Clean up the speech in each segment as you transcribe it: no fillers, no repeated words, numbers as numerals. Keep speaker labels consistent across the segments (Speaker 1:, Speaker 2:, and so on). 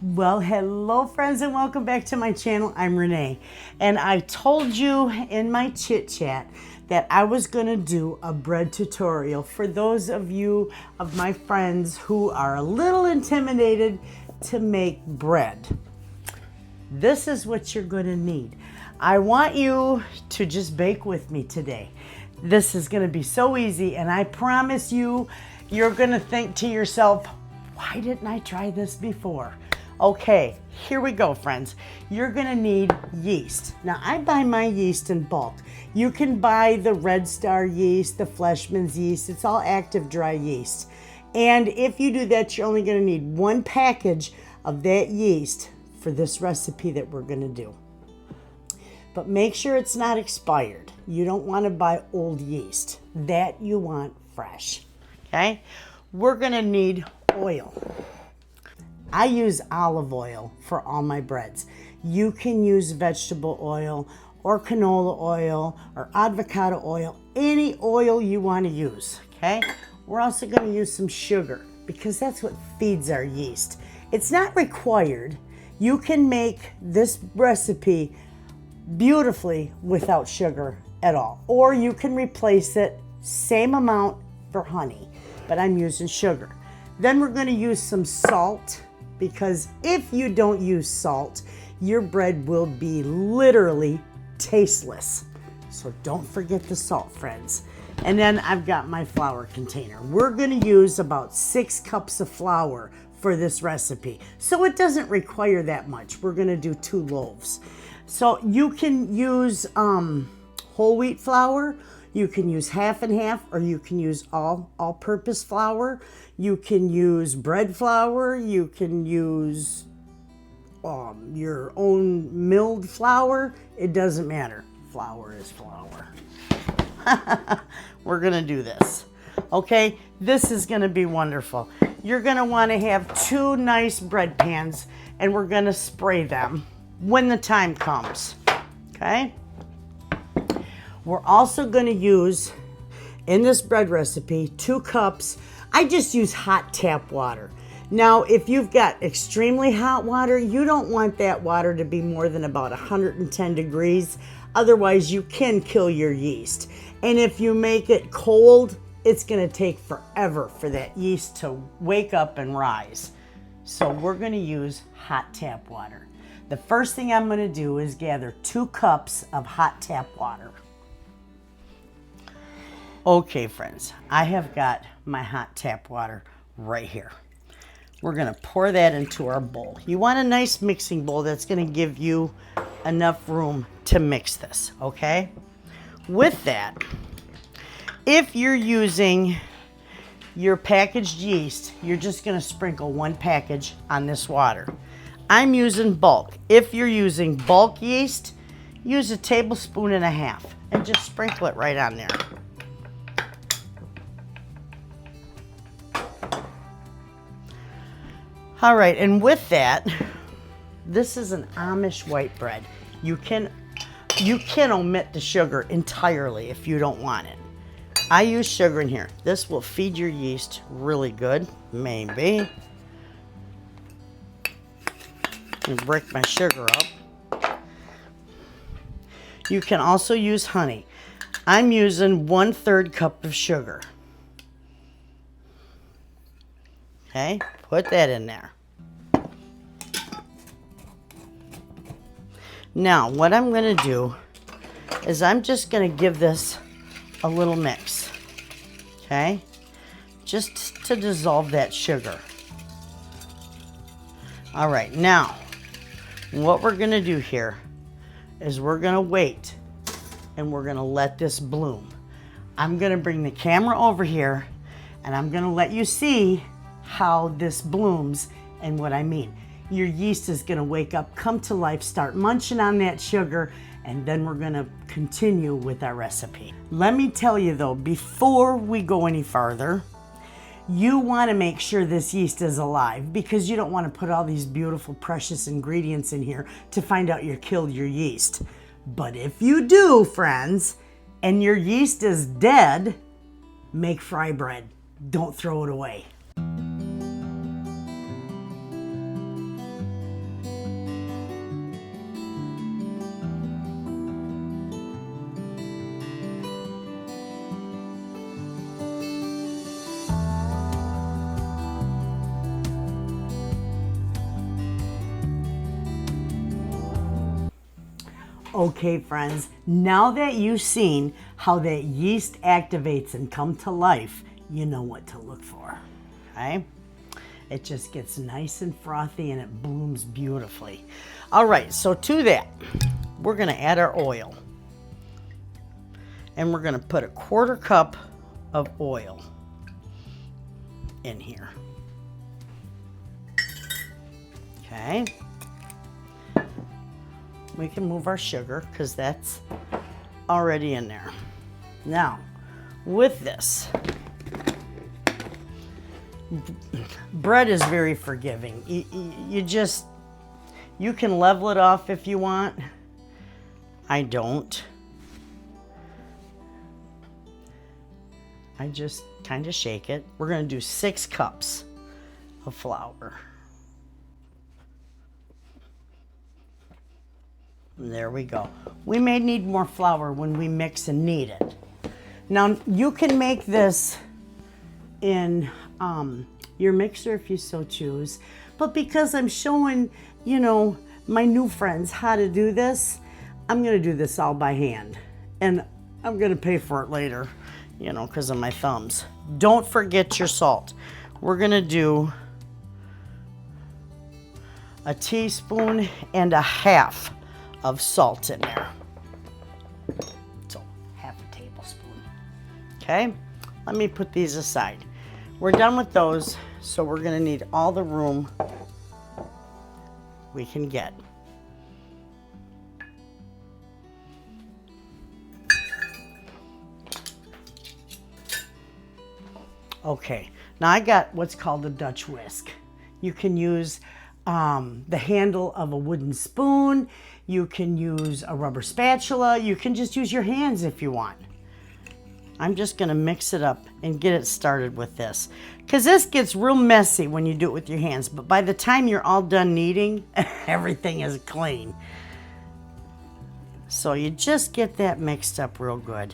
Speaker 1: Well, hello friends and welcome back to my channel. I'm Renee, and I told you in my chit chat that I was going to do a bread tutorial for those of you of my friends who are a little intimidated to make bread. This is what you're going to need. I want you to just bake with me today. This is going to be so easy, and I promise you, you're going to think to yourself, why didn't I try this before? Okay, here we go, friends. You're gonna need yeast. Now, I buy my yeast in bulk. You can buy the Red Star yeast, the Fleshman's yeast. It's all active dry yeast. And if you do that, you're only gonna need one package of that yeast for this recipe that we're gonna do. But make sure it's not expired. You don't wanna buy old yeast. That you want fresh, okay? We're gonna need oil. I use olive oil for all my breads. You can use vegetable oil or canola oil or avocado oil, any oil you want to use, okay? We're also going to use some sugar because that's what feeds our yeast. It's not required. You can make this recipe beautifully without sugar at all, or you can replace it same amount for honey, but I'm using sugar. Then we're going to use some salt, because if you don't use salt, your bread will be literally tasteless. So don't forget the salt, friends. And then I've got my flour container. We're going to use about 6 cups of flour for this recipe. So it doesn't require that much. We're going to do 2 loaves. So you can use whole wheat flour. You can use half and half, or you can use all-purpose flour. You can use bread flour. You can use your own milled flour. It doesn't matter. Flour is flour. We're gonna do this. Okay, this is gonna be wonderful. You're gonna wanna have 2 nice bread pans, and we're gonna spray them when the time comes, okay? We're also going to use, in this bread recipe, 2 cups. I just use hot tap water. Now, if you've got extremely hot water, you don't want that water to be more than about 110 degrees. Otherwise, you can kill your yeast. And if you make it cold, it's going to take forever for that yeast to wake up and rise. So we're going to use hot tap water. The first thing I'm going to do is gather 2 cups of hot tap water. Okay, friends, I have got my hot tap water right here. We're going to pour that into our bowl. You want a nice mixing bowl that's going to give you enough room to mix this, okay? With that, if you're using your packaged yeast, you're just going to sprinkle 1 package on this water. I'm using bulk. If you're using bulk yeast, use 1.5 tablespoons and just sprinkle it right on there. All right, and with that, this is an Amish white bread. You can omit the entirely entirely if you don't want it. I use sugar in here. This will feed your yeast really good, maybe. And break my sugar up. You can also use honey. I'm using 1/3 cup of sugar. Okay, put that in there. Now, what I'm going to do is I'm just going to give this a little mix, okay? Just to dissolve that sugar. All right, now, what we're going to do here is we're going to wait, and we're going to let this bloom. I'm going to bring the camera over here, and I'm going to let you see how this blooms and what I mean. Your yeast is going to wake up, come to life, start munching on that sugar, and then we're going to continue with our recipe. Let me tell you though, before we go any farther, you want to make sure this yeast is alive, because you don't want to put all these beautiful, precious ingredients in here to find out you killed your yeast. But if you do, friends, and your yeast is dead, make fry bread. Don't throw it away. Okay, friends, now that you've seen how that yeast activates and come to life, you know what to look for, okay? It just gets nice and frothy and it blooms beautifully. All right, so to that, we're gonna add our oil. And we're gonna put a 1/4 cup of oil in here. Okay. We can move our sugar because that's already in there. Now, with this, bread is very forgiving. You can level it off if you want. I don't. I just kind of shake it. We're going to do 6 cups of flour. There we go. We may need more flour when we mix and knead it. Now, you can make this in your mixer if you so choose. But because I'm showing, you know, my new friends how to do this, I'm going to do this all by hand. And I'm going to pay for it later, you know, because of my thumbs. Don't forget your salt. We're going to do a teaspoon and a half of salt in there. So, half a tablespoon. Okay, let me put these aside. We're done with those, so we're going to need all the room we can get. Okay, now I got what's called a Dutch whisk. You can use the handle of a wooden spoon. You can use a rubber spatula. You can just use your hands if you want. I'm just going to mix it up and get it started with this. Because this gets real messy when you do it with your hands. But by the time you're all done kneading, everything is clean. So you just get that mixed up real good.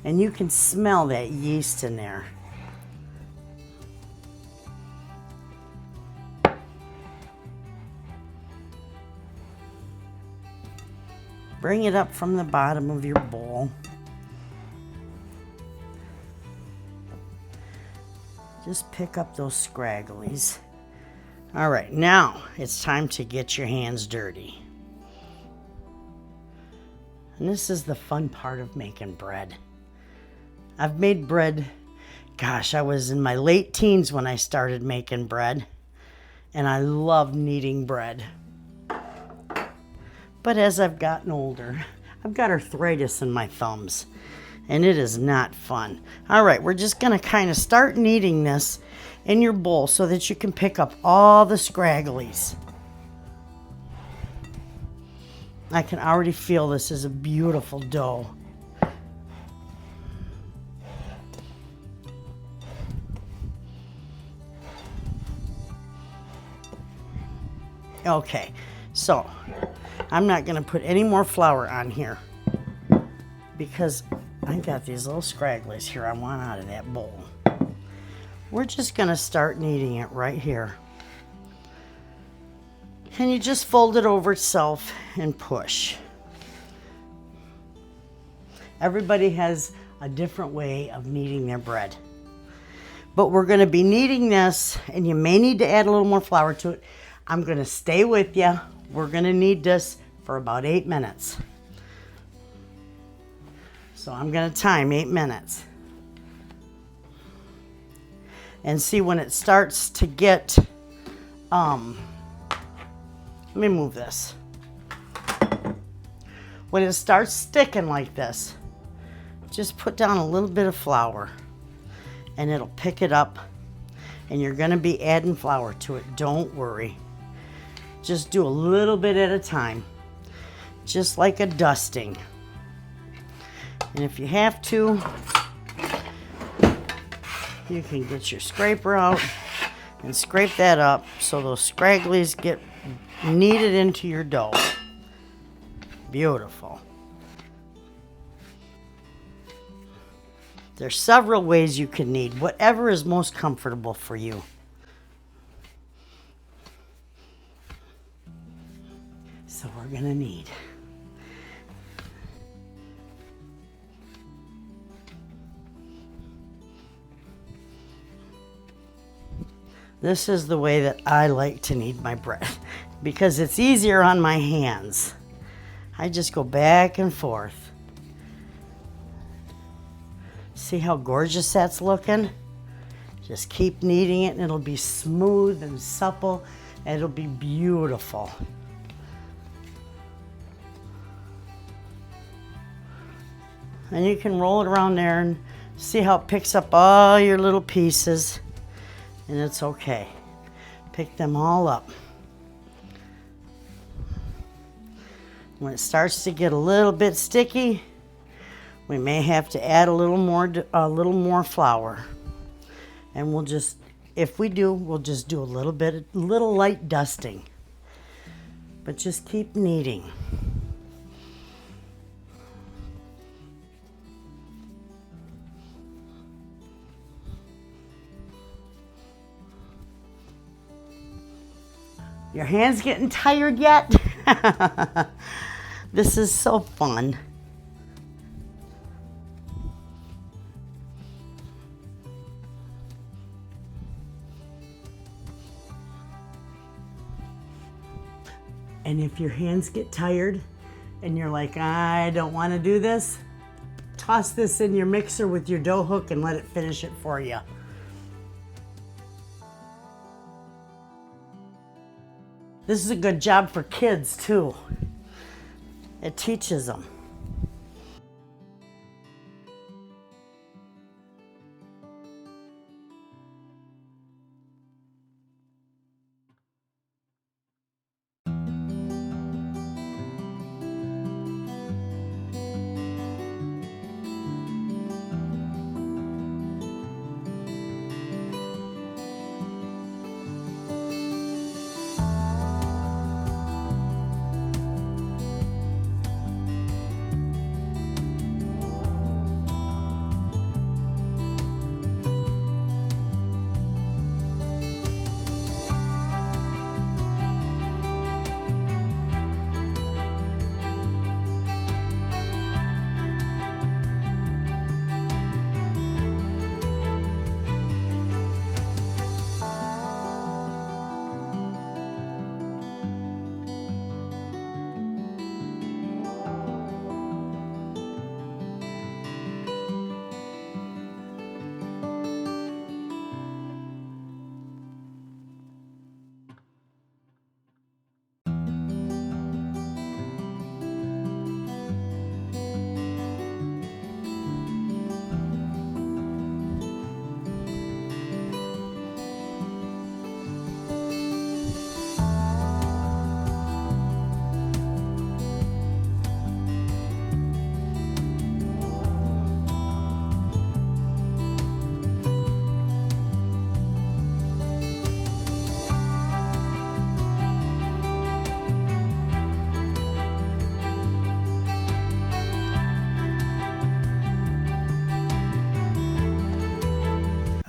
Speaker 1: And you can smell that yeast in there. Bring it up from the bottom of your bowl. Just pick up those scragglies. All right, now it's time to get your hands dirty. And this is the fun part of making bread. I've made bread, gosh, I was in my late teens when I started making bread. And I love kneading bread. But as I've gotten older, I've got arthritis in my thumbs, and it is not fun. All right, we're just gonna kind of start kneading this in your bowl so that you can pick up all the scragglies. I can already feel this is a beautiful dough. Okay, so I'm not going to put any more flour on here because I got these little scragglies here I want out of that bowl. We're just going to start kneading it right here. And you just fold it over itself and push. Everybody has a different way of kneading their bread. But we're going to be kneading this, and you may need to add a little more flour to it. I'm going to stay with you. We're going to knead this for about 8 minutes. So I'm going to time 8 minutes. And see when it starts to get, let me move this. When it starts sticking like this, just put down a little bit of flour and it'll pick it up, and you're going to be adding flour to it. Don't worry. Just do a little bit at a time, just like a dusting. And if you have to, you can get your scraper out and scrape that up so those scragglies get kneaded into your dough. Beautiful. There's several ways you can knead, whatever is most comfortable for you. So we're gonna knead. This is the way that I like to knead my bread because it's easier on my hands. I just go back and forth. See how gorgeous that's looking? Just keep kneading it and it'll be smooth and supple and it'll be beautiful. And you can roll it around there and see how it picks up all your little pieces. And it's okay. Pick them all up. When it starts to get a little bit sticky, we may have to add a little more flour. And we'll just, if we do, we'll just do a little light dusting. But just keep kneading. Your hands getting tired yet? This is so fun. And if your hands get tired and you're like, I don't want to do this, toss this in your mixer with your dough hook and let it finish it for you. This is a good job for kids too. It teaches them.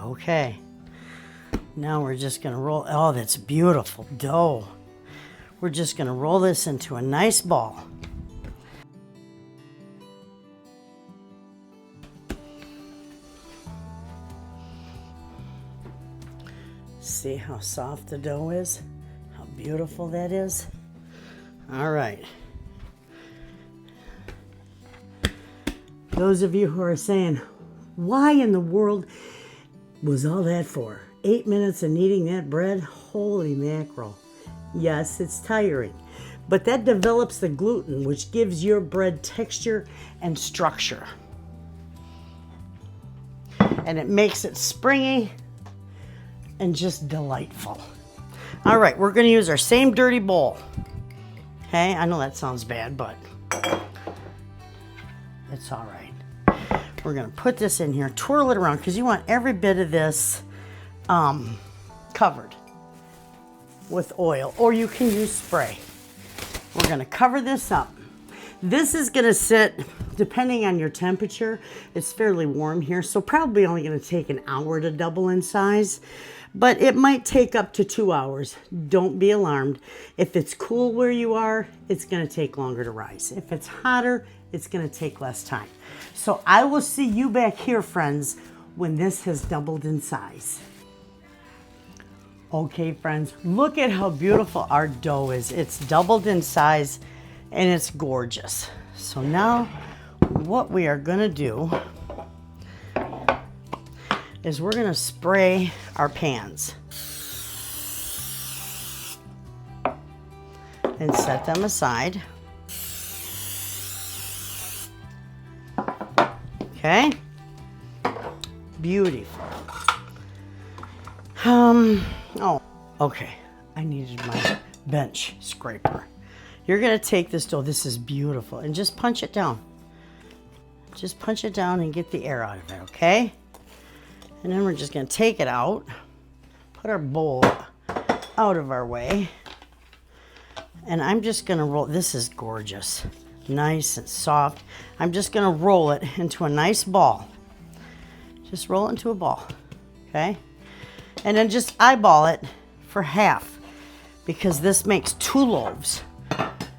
Speaker 1: Okay, now we're just gonna roll, oh, that's beautiful dough. We're just gonna roll this into a nice ball. See how soft the dough is? How beautiful that is? All right. Those of you who are saying, why in the world was all that for? 8 minutes of kneading that bread? Holy mackerel. Yes, it's tiring, but that develops the gluten, which gives your bread texture and structure. And it makes it springy and just delightful. All right, we're gonna use our same dirty bowl. Okay, I know that sounds bad, but it's all right. We're gonna put this in here, twirl it around, because you want every bit of this covered with oil, or you can use spray. We're gonna cover this up. This is gonna sit depending on your temperature, it's fairly warm here, so probably only going to take an hour to double in size, but it might take up to 2 hours. Don't be alarmed. If it's cool where you are, it's going to take longer to rise. If it's hotter, it's going to take less time. So I will see you back here, friends, when this has doubled in size. Okay, friends, look at how beautiful our dough is. It's doubled in size and it's gorgeous. So now what we are going to do is we're going to spray our pans and set them aside. Okay, beautiful. Oh, okay, I needed my bench scraper. You're gonna take this dough, this is beautiful, and just punch it down. Just punch it down and get the air out of it, okay? And then we're just gonna take it out, put our bowl out of our way, and I'm just gonna roll. This is gorgeous, nice and soft. I'm just gonna roll it into a nice ball. Just roll it into a ball, okay? And then just eyeball it for half, because this makes 2 loaves.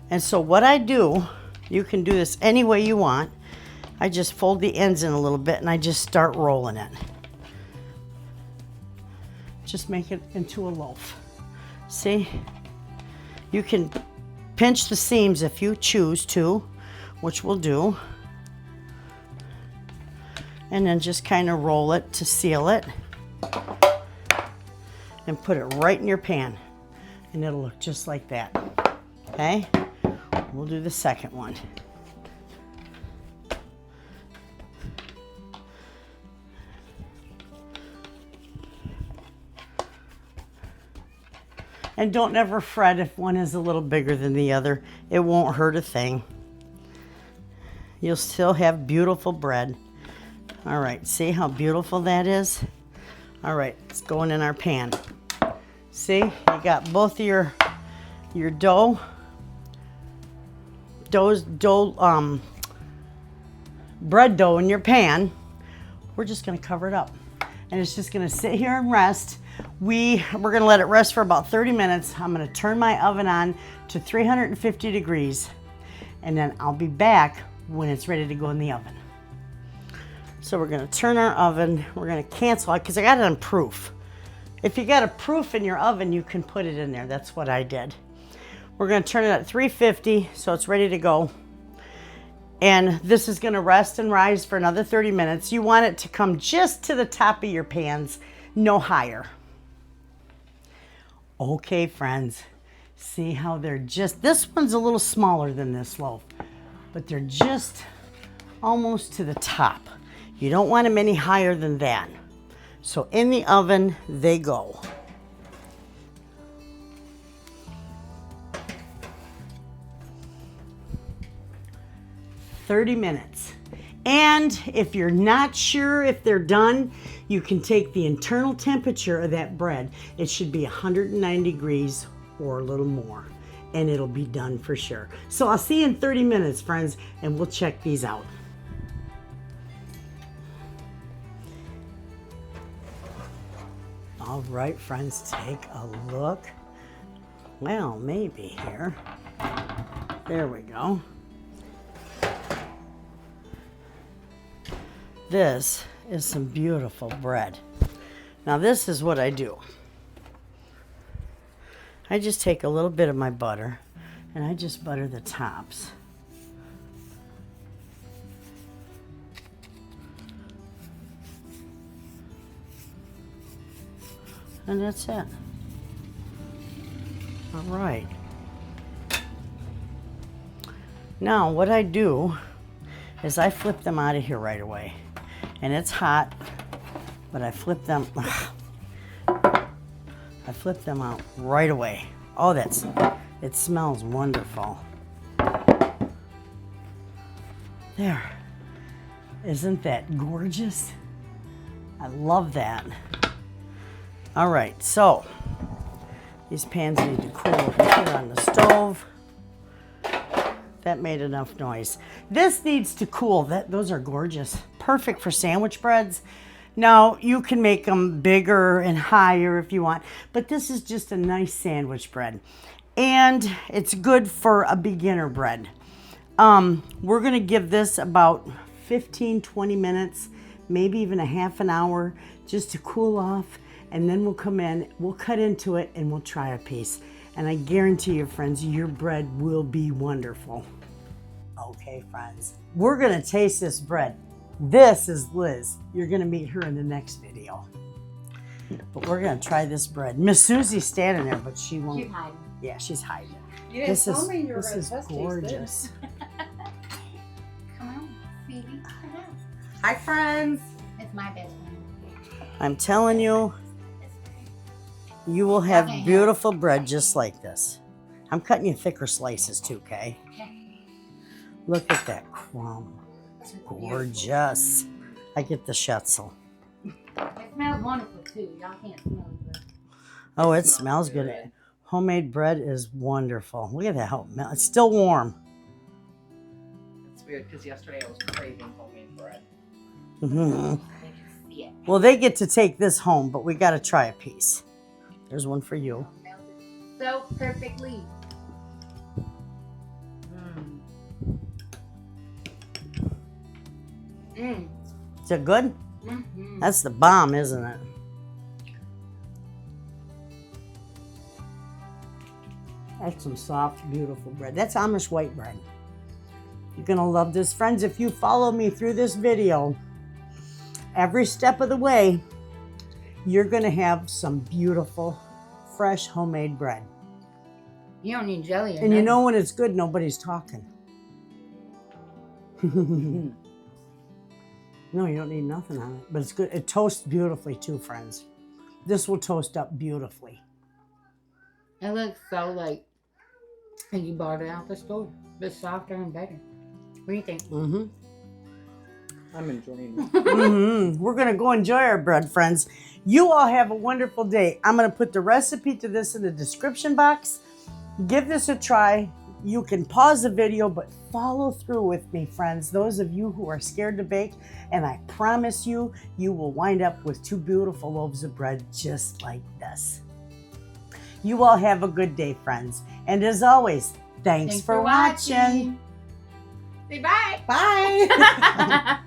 Speaker 1: And so what I do, you can do this any way you want. I just fold the ends in a little bit and I just start rolling it. Just make it into a loaf. See? You can pinch the seams if you choose to, which we'll do. And then just kind of roll it to seal it. And put it right in your pan. And it'll look just like that. Okay? We'll do the second one. And don't ever fret if one is a little bigger than the other. It won't hurt a thing. You'll still have beautiful bread. All right, see how beautiful that is? All right, it's going in our pan. See, you got both of your bread dough in your pan. We're just gonna cover it up. And it's just gonna sit here and rest. We're gonna let it rest for about 30 minutes. I'm gonna turn my oven on to 350 degrees. And then I'll be back when it's ready to go in the oven. So we're gonna turn our oven. We're gonna cancel it because I got it on proof. If you got a proof in your oven, you can put it in there. That's what I did. We're gonna turn it at 350 so it's ready to go. And this is gonna rest and rise for another 30 minutes. You want it to come just to the top of your pans, no higher. Okay, friends, see how they're just, this one's a little smaller than this loaf, but they're just almost to the top. You don't want them any higher than that. So in the oven they go. "30 minutes. And if you're not sure if they're done, you can take the internal temperature of that bread. It should be 109 degrees or a little more, and it'll be done for sure. So I'll see you in 30 minutes, friends, and we'll check these out. All right, friends, take a look. Well, maybe here. There we go. This is some beautiful bread. Now this is what I do. I just take a little bit of my butter and I just butter the tops. And that's it. All right. Now what I do is I flip them out of here right away. And it's hot, but I flip them out right away. Oh, it smells wonderful. There. Isn't that gorgeous? I love that. All right, so these pans need to cool over here on the stove. That made enough noise. This needs to cool. Those are gorgeous. Perfect for sandwich breads. Now, you can make them bigger and higher if you want, but this is just a nice sandwich bread. And it's good for a beginner bread. We're gonna give this about 15-20 minutes, maybe even a half an hour, just to cool off, and then we'll come in, we'll cut into it, and we'll try a piece. And I guarantee you, friends, your bread will be wonderful. Okay, friends, we're gonna taste this bread. This is Liz. You're gonna meet her in the next video. But we're gonna try this bread. Miss Susie's standing there, but she won't.
Speaker 2: She's hiding.
Speaker 1: Yeah, she's hiding.
Speaker 2: You didn't tell me you were
Speaker 1: this
Speaker 2: gonna
Speaker 1: is
Speaker 2: test
Speaker 1: gorgeous.
Speaker 2: Come on, Phoebe.
Speaker 3: Hi, friends.
Speaker 2: It's my best friend.
Speaker 1: I'm telling you, you will have beautiful bread just like this. I'm cutting you thicker slices too, Kay. Look at that crumb. It's gorgeous. I get the schutzel.
Speaker 2: It smells wonderful too. Y'all can't smell it.
Speaker 1: Oh, it smells good. Homemade bread is wonderful. Look at that. It's still warm.
Speaker 3: It's weird because yesterday I was craving homemade bread.
Speaker 1: Mm-hmm.
Speaker 2: Yeah.
Speaker 1: Well, they get to take this home, but we got to try a piece. There's one for you.
Speaker 2: So perfectly.
Speaker 1: Is it good?
Speaker 2: Mm-hmm.
Speaker 1: That's the bomb, isn't it? That's some soft, beautiful bread. That's Amish white bread. You're gonna love this. Friends, if you follow me through this video, every step of the way, you're gonna have some beautiful, fresh, homemade bread.
Speaker 2: You don't need jelly.
Speaker 1: And you know when it's good, nobody's talking. No, you don't need nothing on it, but it's good. It toasts beautifully too, friends. This will toast up beautifully.
Speaker 2: It looks so like you bought it out the store, but softer and better. What do you think?
Speaker 1: Mm-hmm.
Speaker 3: I'm enjoying it.
Speaker 1: Mm-hmm. We're gonna go enjoy our bread, friends. You all have a wonderful day. I'm gonna put the recipe to this in the description box. Give this a try. You can pause the video, but follow through with me, friends. Those of you who are scared to bake, and I promise you, you will wind up with 2 beautiful loaves of bread just like this. You all have a good day, friends. And as always, thanks for watching.
Speaker 2: Say bye.
Speaker 1: Bye.